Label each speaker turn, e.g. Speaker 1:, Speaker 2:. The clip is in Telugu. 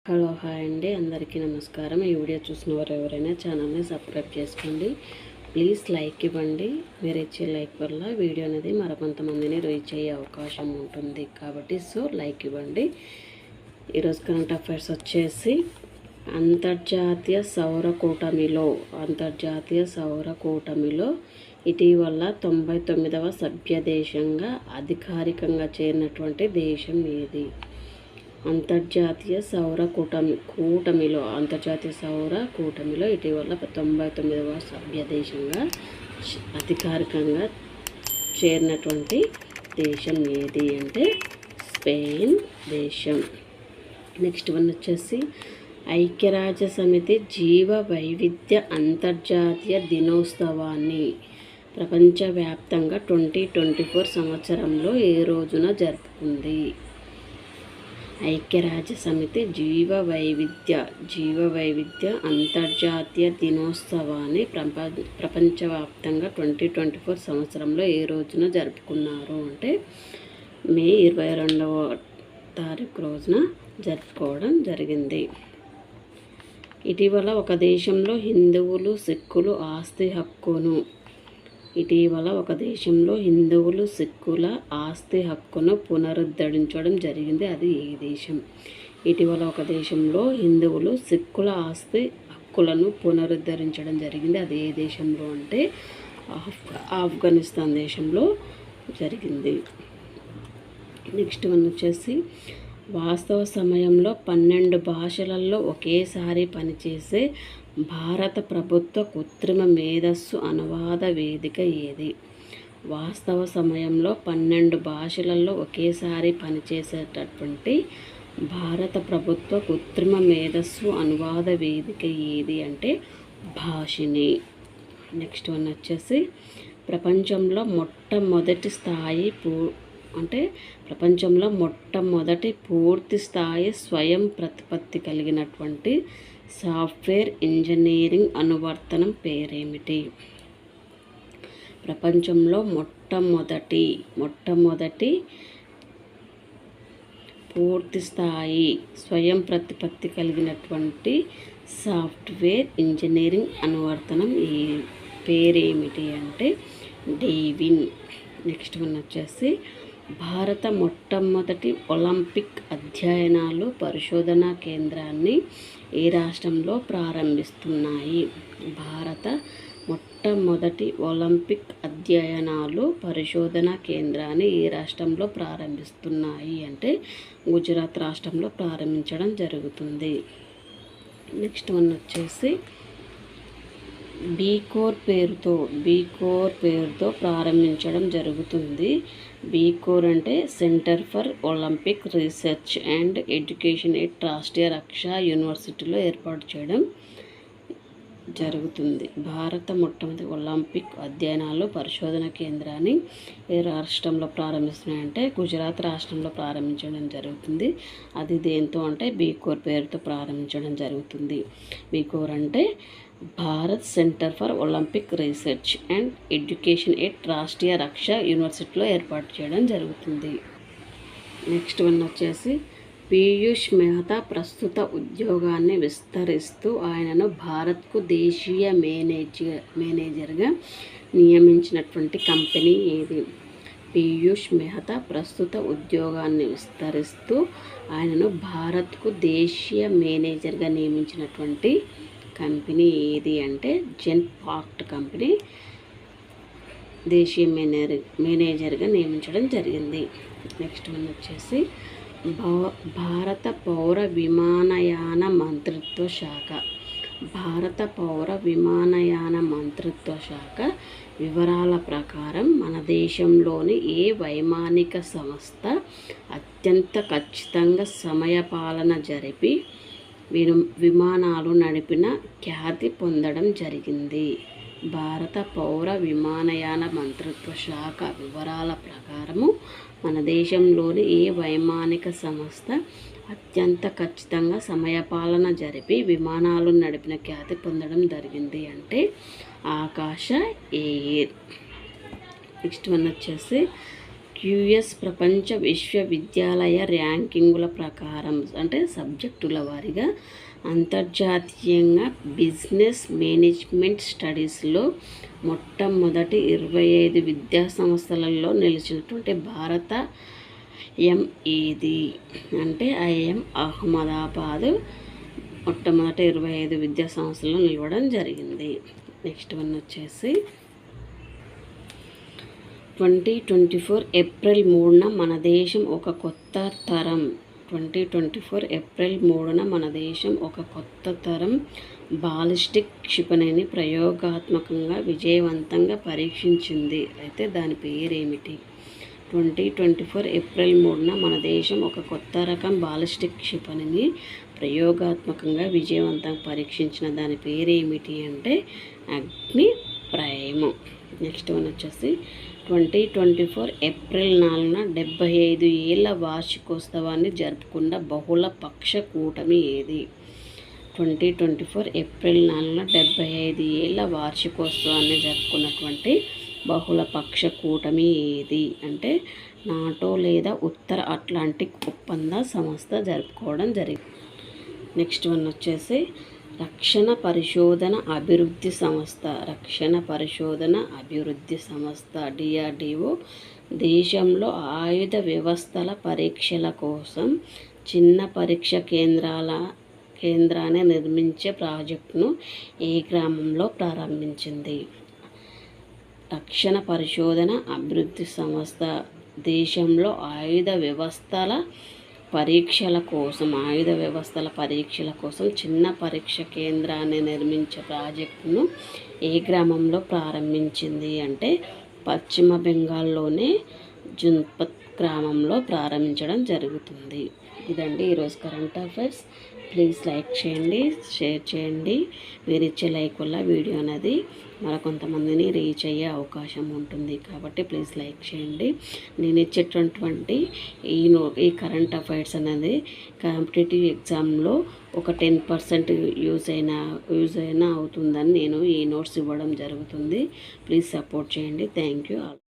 Speaker 1: హలో హాయ్ అండి, అందరికీ నమస్కారం. ఈ వీడియో చూసిన వారు ఎవరైనా ఛానల్ని సబ్స్క్రైబ్ చేసుకోండి. ప్లీజ్ లైక్ ఇవ్వండి. మీరు ఇచ్చే లైక్ వల్ల వీడియో అనేది మరికొంతమందిని రీచ్ అయ్యే అవకాశం ఉంటుంది కాబట్టి లైక్ ఇవ్వండి. ఈరోజు కరెంట్ అఫైర్స్ వచ్చేసి అంతర్జాతీయ సౌర కూటమిలో ఇటీవల 99వ సభ్య దేశంగా అధికారికంగా చేరినటువంటి దేశం ఏది? అంతర్జాతీయ సౌర కూటమిలో ఇటీవల 99వ సభ్య దేశంగా అధికారికంగా చేరినటువంటి దేశం ఏది అంటే స్పెయిన్ దేశం. నెక్స్ట్ వన్ వచ్చేసి ఐక్యరాజ్య సమితి జీవ వైవిధ్య అంతర్జాతీయ దినోత్సవాన్ని ప్రపంచవ్యాప్తంగా 2024 సంవత్సరంలో ఏ రోజున జరుపుకుంది? ఐక్యరాజ్య సమితి జీవ వైవిధ్య అంతర్జాతీయ దినోత్సవాన్ని ప్రపంచవ్యాప్తంగా 2024 సంవత్సరంలో ఏ రోజున జరుపుకున్నారు అంటే మే 22వ తారీఖు రోజున జరుపుకోవడం జరిగింది. ఇటీవల ఒక దేశంలో హిందువులు సిక్కుల ఆస్తి హక్కును పునరుద్ధరించడం జరిగింది. అది ఏ దేశం? ఇటీవల ఒక దేశంలో హిందువులు సిక్కుల ఆస్తి హక్కులను పునరుద్ధరించడం జరిగింది. అది ఏ దేశంలో అంటే ఆఫ్ఘనిస్తాన్ దేశంలో జరిగింది. నెక్స్ట్ వన్ వచ్చేసి వాస్తవ సమయంలో 12 భాషలలో ఒకేసారి పనిచేసే భారత ప్రభుత్వ కృత్రిమ మేధస్సు అనువాద వేదిక ఏది? వాస్తవ సమయంలో 12 భాషలలో ఒకేసారి పనిచేసేటటువంటి భారత ప్రభుత్వ కృత్రిమ మేధస్సు అనువాద వేదిక ఏది అంటే భాషిని. నెక్స్ట్ వన్ వచ్చేసి ప్రపంచంలో మొట్టమొదటి పూర్తి స్థాయి స్వయం ప్రతిపత్తి కలిగినటువంటి సాఫ్ట్వేర్ ఇంజనీరింగ్ అనువర్తనం పేరేమిటి? ప్రపంచంలో మొట్టమొదటి పూర్తి స్థాయి స్వయం ప్రతిపత్తి కలిగినటువంటి సాఫ్ట్వేర్ ఇంజనీరింగ్ అనువర్తనం పేరేమిటి అంటే డేవిన్. నెక్స్ట్ వన్ వచ్చేసి భారత మొట్టమొదటి ఒలింపిక్ అధ్యయనాలు పరిశోధనా కేంద్రాన్ని ఏ రాష్ట్రంలో ప్రారంభిస్తున్నాయి? భారత మొట్టమొదటి ఒలింపిక్ అధ్యయనాలు పరిశోధనా కేంద్రాన్ని ఏ రాష్ట్రంలో ప్రారంభిస్తున్నాయి అంటే గుజరాత్ రాష్ట్రంలో ప్రారంభించడం జరుగుతుంది. నెక్స్ట్ వన్ వచ్చేసి బీకోర్ పేరుతో ప్రారంభించడం జరుగుతుంది. బీకోర్ అంటే centre for Olympic research and education at Rashtriya Raksha యూనివర్సిటీలో ఏర్పాటు చేయడం జరుగుతుంది. భారత మొట్టమొదటి ఒలింపిక్ అధ్యయనాలు పరిశోధన కేంద్రాన్ని ఏ రాష్ట్రంలో ప్రారంభిస్తున్నాయంటే గుజరాత్ రాష్ట్రంలో ప్రారంభించడం జరుగుతుంది. అది దేంతో అంటే బీకోర్ పేరుతో ప్రారంభించడం జరుగుతుంది. బీకోర్ అంటే Bharat centre for Olympic research and education at Rashtriya Raksha యూనివర్సిటీలో ఏర్పాటు చేయడం జరుగుతుంది. నెక్స్ట్ వన్ వచ్చేసి పీయూష్ మెహతా ప్రస్తుత ఉద్యోగాన్ని విస్తరిస్తూ ఆయనను భారత్కు దేశీయ మేనేజర్గా నియమించినటువంటి కంపెనీ ఏది? పీయూష్ మెహతా ప్రస్తుత ఉద్యోగాన్ని విస్తరిస్తూ ఆయనను భారత్కు దేశీయ మేనేజర్గా నియమించినటువంటి కంపెనీ ఏది అంటే జెన్పాక్ట్ కంపెనీ దేశీయ మేనేజర్గా నియమించడం జరిగింది. నెక్స్ట్ వన్ వచ్చేసి భారత పౌర విమానయాన మంత్రిత్వ శాఖ వివరాల ప్రకారం మన దేశంలోని ఏ వైమానిక సంస్థ అత్యంత ఖచ్చితంగా సమయపాలన జరిపి విమానాలు నడిపిన ఖ్యాతి పొందడం జరిగింది? భారత పౌర విమానయాన మంత్రిత్వ శాఖ వివరాల ప్రకారము మన దేశంలోని ఏ వైమానిక సంస్థ అత్యంత ఖచ్చితంగా సమయపాలన జరిపి విమానాలు నడిపిన ఖ్యాతి పొందడం జరిగింది అంటే ఆకాశ ఎయిర్. నెక్స్ట్ వన్ వచ్చేసి క్యూఎస్ ప్రపంచ విశ్వవిద్యాలయ ర్యాంకింగుల ప్రకారం అంటే సబ్జెక్టుల వారీగా అంతర్జాతీయంగా బిజినెస్ మేనేజ్మెంట్ స్టడీస్లో మొట్టమొదటి 25 విద్యా సంస్థలలో నిలిచినటువంటి భారత ఏది అంటే ఐఎం అహ్మదాబాద్ మొట్టమొదటి 25 విద్యా సంస్థలలో నిలవడం జరిగింది. నెక్స్ట్ వన్ వచ్చేసి 2024 ఏప్రిల్ 3న మన దేశం ఒక కొత్త తరం 2024 ఏప్రిల్ 3న మన దేశం ఒక కొత్త తరం బాలిస్టిక్ క్షిపణిని ప్రయోగాత్మకంగా విజయవంతంగా పరీక్షించింది. అయితే దాని పేరేమిటి? 2024 ఏప్రిల్ 3న మన దేశం ఒక కొత్త రకం బాలిస్టిక్ క్షిపణిని ప్రయోగాత్మకంగా విజయవంతంగా పరీక్షించిన దాని పేరేమిటి అంటే అగ్ని ప్రైమ్. నెక్స్ట్ వన్ వచ్చేసి 2024 ఏప్రిల్ 4న 75 ఏళ్ల వార్షికోత్సవాన్ని జరుపుకున్న బహుళ పక్ష కూటమి ఏది? 2024 ఏప్రిల్ 4న 75 ఏళ్ల వార్షికోత్సవాన్ని జరుపుకున్నటువంటి బహుళ పక్ష కూటమి ఏది అంటే నాటో లేదా ఉత్తర అట్లాంటిక్ ఒప్పంద సంస్థ జరుపుకోవడం జరిగింది. నెక్స్ట్ వన్ వచ్చేసి రక్షణ పరిశోధన అభివృద్ధి సంస్థ డిఆర్డిఓ దేశంలో ఆయుధ వ్యవస్థల పరీక్షల కోసం చిన్న పరీక్ష కేంద్రాన్ని నిర్మించే ప్రాజెక్టును ఏ గ్రామంలో ప్రారంభించింది? రక్షణ పరిశోధన అభివృద్ధి సంస్థ దేశంలో ఆయుధ వ్యవస్థల పరీక్షల కోసం చిన్న పరీక్ష కేంద్రాన్ని నిర్మించే ప్రాజెక్టును ఏ గ్రామంలో ప్రారంభించింది అంటే పశ్చిమ బెంగాల్లోనే జున్పత్ గ్రామంలో ప్రారంభించడం జరుగుతుంది. ఇదండి ఈరోజు కరెంట్ అఫైర్స్. ప్లీజ్ లైక్ చేయండి, షేర్ చేయండి. మీరు ఇచ్చే లైక్ వల్ల వీడియో అనేది మరికొంతమందిని రీచ్ అయ్యే అవకాశం ఉంటుంది కాబట్టి ప్లీజ్ లైక్ చేయండి. నేను ఇచ్చేటటువంటి ఈ కరెంట్ అఫైర్స్ అనేది కాంపిటేటివ్ ఎగ్జామ్లో ఒక 10% యూజ్ అయినా అవుతుందని నేను ఈ నోట్స్ ఇవ్వడం జరుగుతుంది. ప్లీజ్ సపోర్ట్ చేయండి. Thank you.